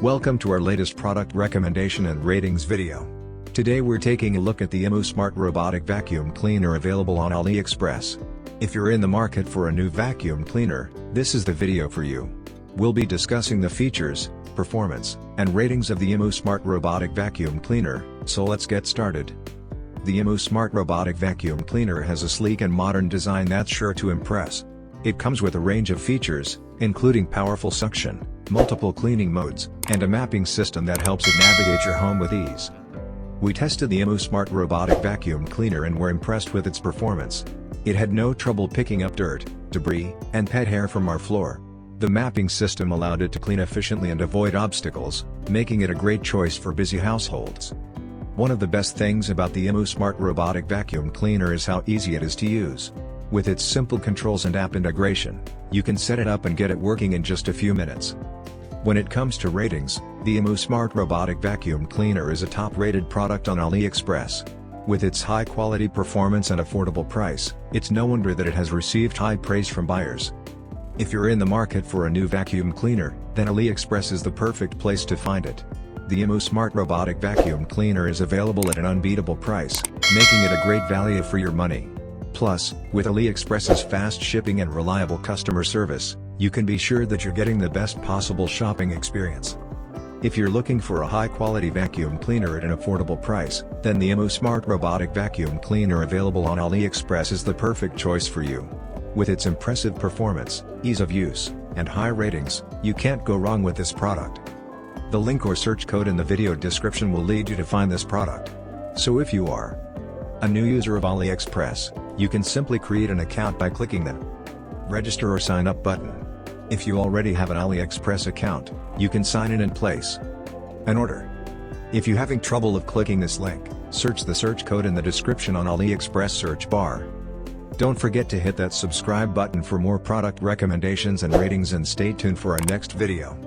Welcome to our latest product recommendation and ratings video. Today we're taking a look at the Emu Smart Robotic Vacuum Cleaner available on AliExpress. If you're in the market for a new vacuum cleaner, this is the video for you. We'll be discussing the features, performance, and ratings of the Emu Smart Robotic Vacuum Cleaner, so let's get started. The Emu Smart Robotic Vacuum Cleaner has a sleek and modern design that's sure to impress. It comes with a range of features, including powerful suction, multiple cleaning modes, and a mapping system that helps it navigate your home with ease. We tested the Emu Smart Robotic Vacuum Cleaner and were impressed with its performance. It had no trouble picking up dirt, debris, and pet hair from our floor. The mapping system allowed it to clean efficiently and avoid obstacles, making it a great choice for busy households. One of the best things about the Emu Smart Robotic Vacuum Cleaner is how easy it is to use. With its simple controls and app integration, you can set it up and get it working in just a few minutes. When it comes to ratings, the Emu Smart Robotic Vacuum Cleaner is a top-rated product on AliExpress. With its high-quality performance and affordable price, it's no wonder that it has received high praise from buyers. If you're in the market for a new vacuum cleaner, then AliExpress is the perfect place to find it. The Emu Smart Robotic Vacuum Cleaner is available at an unbeatable price, making it a great value for your money. Plus, with AliExpress's fast shipping and reliable customer service, you can be sure that you're getting the best possible shopping experience. If you're looking for a high-quality vacuum cleaner at an affordable price, then the Emu Smart Robotic Vacuum Cleaner available on AliExpress is the perfect choice for you. With its impressive performance, ease of use, and high ratings, you can't go wrong with this product. The link or search code in the video description will lead you to find this product. So if you are a new user of AliExpress, you can simply create an account by clicking the Register or Sign Up button. If you already have an AliExpress account, you can sign in and place an order. If you're having trouble of clicking this link, search the search code in the description on AliExpress search bar. Don't forget to hit that subscribe button for more product recommendations and ratings, and stay tuned for our next video.